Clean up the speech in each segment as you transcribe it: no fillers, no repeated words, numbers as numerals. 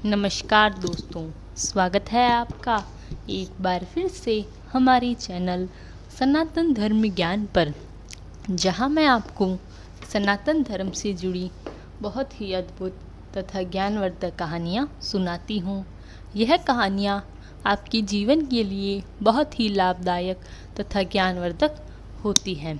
नमस्कार दोस्तों, स्वागत है आपका एक बार फिर से हमारी चैनल सनातन धर्म ज्ञान पर, जहां मैं आपको सनातन धर्म से जुड़ी बहुत ही अद्भुत तथा ज्ञानवर्धक कहानियां सुनाती हूं। यह कहानियां आपके जीवन के लिए बहुत ही लाभदायक तथा ज्ञानवर्धक होती हैं।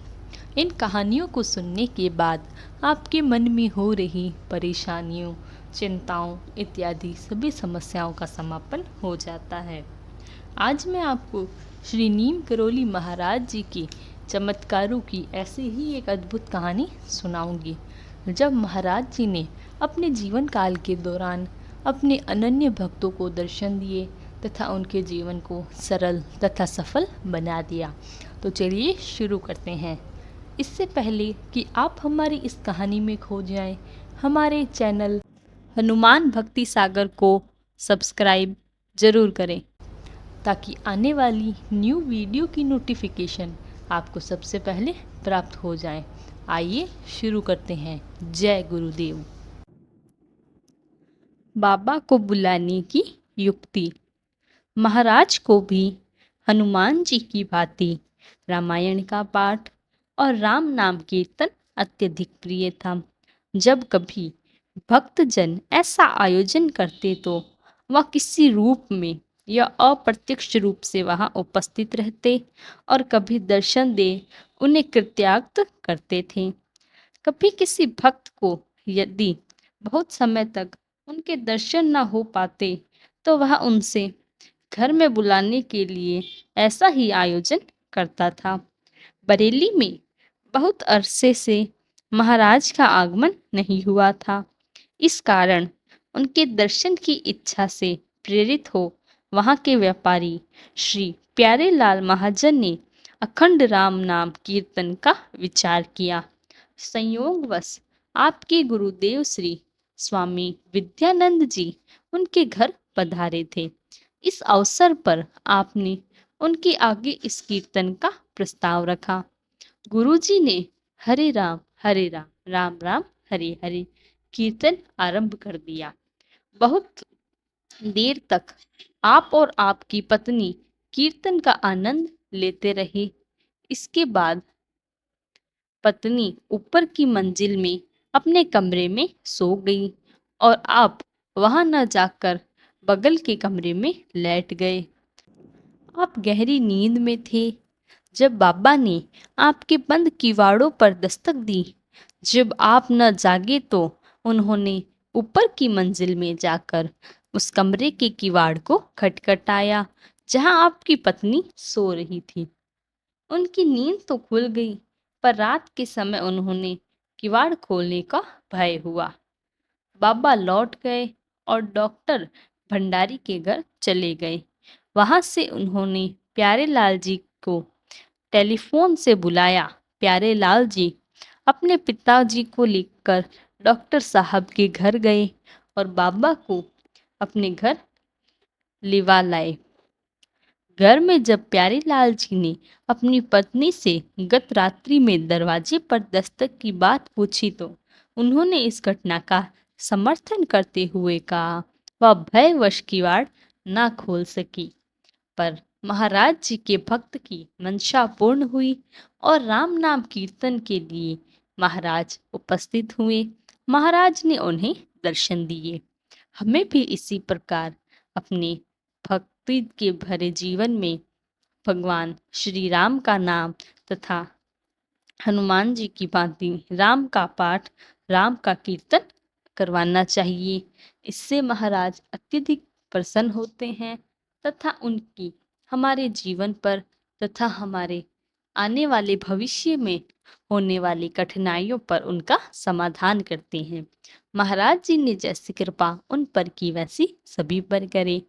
इन कहानियों को सुनने के बाद आपके मन में हो रही परेशानियों, चिंताओं इत्यादि सभी समस्याओं का समापन हो जाता है। आज मैं आपको श्री नीम करोली महाराज जी के चमत्कारों की ऐसे ही एक अद्भुत कहानी सुनाऊंगी, जब महाराज जी ने अपने जीवन काल के दौरान अपने अनन्य भक्तों को दर्शन दिए तथा उनके जीवन को सरल तथा सफल बना दिया। तो चलिए शुरू करते हैं। इससे पहले कि आप हमारी इस कहानी में खो जाएं, हमारे चैनल हनुमान भक्ति सागर को सब्सक्राइब जरूर करें, ताकि आने वाली न्यू वीडियो की नोटिफिकेशन आपको सबसे पहले प्राप्त हो जाए। आइए शुरू करते हैं। जय गुरुदेव। बाबा को बुलाने की युक्ति। महाराज को भी हनुमान जी की भांति रामायण का पाठ और राम नाम कीर्तन अत्यधिक प्रिय था। जब कभी भक्तजन ऐसा आयोजन करते तो वह किसी रूप में या अप्रत्यक्ष रूप से वहां उपस्थित रहते और कभी दर्शन दे उन्हें कृत्याक्त करते थे। कभी किसी भक्त को यदि बहुत समय तक उनके दर्शन न हो पाते तो वह उनसे घर में बुलाने के लिए ऐसा ही आयोजन करता था। बरेली में बहुत अरसे से महाराज का आगमन नहीं हुआ था। इस कारण उनके दर्शन की इच्छा से प्रेरित हो वहां के व्यापारी श्री प्यारेलाल महाजन ने अखंड राम नाम कीर्तन का विचार किया। संयोगवश आपके गुरुदेव श्री स्वामी विद्यानंद जी उनके घर पधारे थे। इस अवसर पर आपने उनके आगे इस कीर्तन का प्रस्ताव रखा। गुरुजी ने हरे राम राम राम हरे हरे कीर्तन आरंभ कर दिया। बहुत देर तक आप और आपकी पत्नी कीर्तन का आनंद लेते रहे। इसके बाद पत्नी ऊपर की मंजिल में अपने कमरे में सो गई और आप वहां न जाकर बगल के कमरे में लेट गए। आप गहरी नींद में थे जब बाबा ने आपके बंद किवाड़ों पर दस्तक दी। जब आप न जागे तो उन्होंने ऊपर की मंजिल में जाकर उस कमरे के किवाड़ को खटखटाया जहां आपकी पत्नी सो रही थी। उनकी नींद तो खुल गई, पर रात के समय उन्होंने किवाड़ खोलने का भय हुआ। बाबा लौट गए और डॉक्टर भंडारी के घर चले गए। वहां से उन्होंने प्यारेलाल जी को टेलीफोन से बुलाया। प्यारेलाल जी अपने पिताजी को लेकर डॉक्टर साहब के घर गए और बाबा को अपने घर लिवा लाए। घर में जब प्यारेलाल जी ने अपनी पत्नी से गत रात्रि में दरवाजे पर दस्तक की बात पूछी तो उन्होंने इस घटना का समर्थन करते हुए कहा वह भयवश किवाड़ ना खोल सकी। पर महाराज जी के भक्त की मंशा पूर्ण हुई और राम नाम कीर्तन के लिए महाराज उपस्थित हुए। महाराज ने उन्हें दर्शन दिए। हमें भी इसी प्रकार अपने भक्ति के भरे जीवन में भगवान श्री राम का नाम तथा हनुमान जी की भांति राम का पाठ, राम का कीर्तन करवाना चाहिए। इससे महाराज अत्यधिक प्रसन्न होते हैं तथा उनकी हमारे जीवन पर तथा हमारे आने वाले भविष्य में होने वाली कठिनाइयों पर उनका समाधान करते हैं। महाराज जी ने जैसी कृपा उन पर की वैसी सभी पर करे।